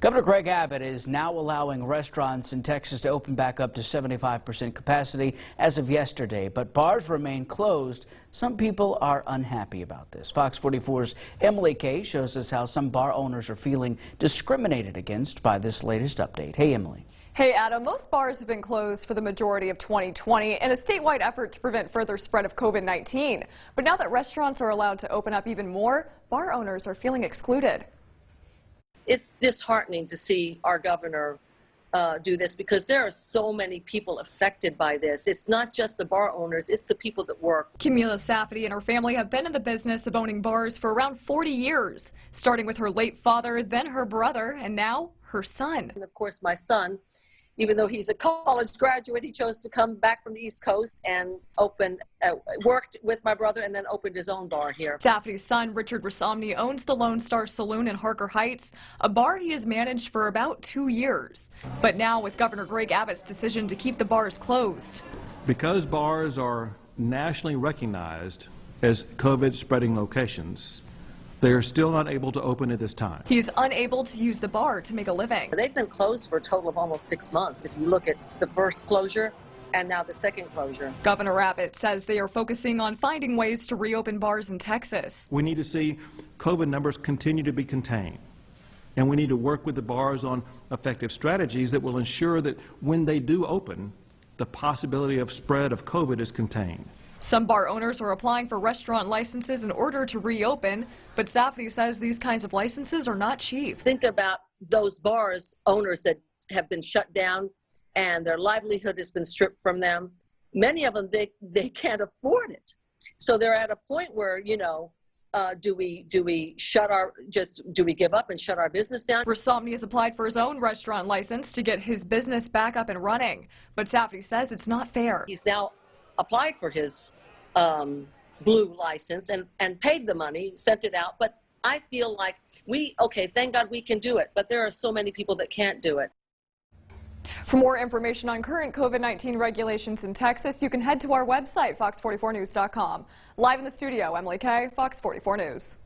Governor Greg Abbott is now allowing restaurants in Texas to open back up to 75% capacity as of yesterday, but bars remain closed. Some people are unhappy about this. Fox 44's Emily Kay shows us how some bar owners are feeling discriminated against by this latest update. Hey, Emily. Hey, Adam. Most bars have been closed for the majority of 2020 in a statewide effort to prevent further spread of COVID-19. But now that restaurants are allowed to open up even more, bar owners are feeling excluded. It's disheartening to see our governor do this because there are so many people affected by this. It's not just the bar owners, it's the people that work. Camila Safety and her family have been in the business of owning bars for around 40 years, starting with her late father, then her brother, and now her son. And of course, my son, even though he's a college graduate, he chose to come back from the East Coast and worked with my brother and then opened his own bar here. Safety's son, Richard Rasomny, owns the Lone Star Saloon in Harker Heights, a bar he has managed for about 2 years. But now with Governor Greg Abbott's decision to keep the bars closed. Because bars are nationally recognized as COVID spreading locations, they are still not able to open at this time. He's unable to use the bar to make a living. They've been closed for a total of almost 6 months. If you look at the first closure and now the second closure. Governor Abbott says they are focusing on finding ways to reopen bars in Texas. We need to see COVID numbers continue to be contained. And we need to work with the bars on effective strategies that will ensure that when they do open, the possibility of spread of COVID is contained. Some bar owners are applying for restaurant licenses in order to reopen, but Safety says these kinds of licenses are not cheap. Think about those bars owners that have been shut down and their livelihood has been stripped from them. Many of them, they can't afford it. So they're at a point where, you know, do we give up and shut our business down? Rasomny has applied for his own restaurant license to get his business back up and running, but Safety says it's not fair. He's now applied for his blue license and paid the money, sent it out, but I feel like thank God we can do it, but there are so many people that can't do it. For more information on current COVID-19 regulations in Texas, you can head to our website, fox44news.com. Live in the studio, Emily Kay, Fox 44 News.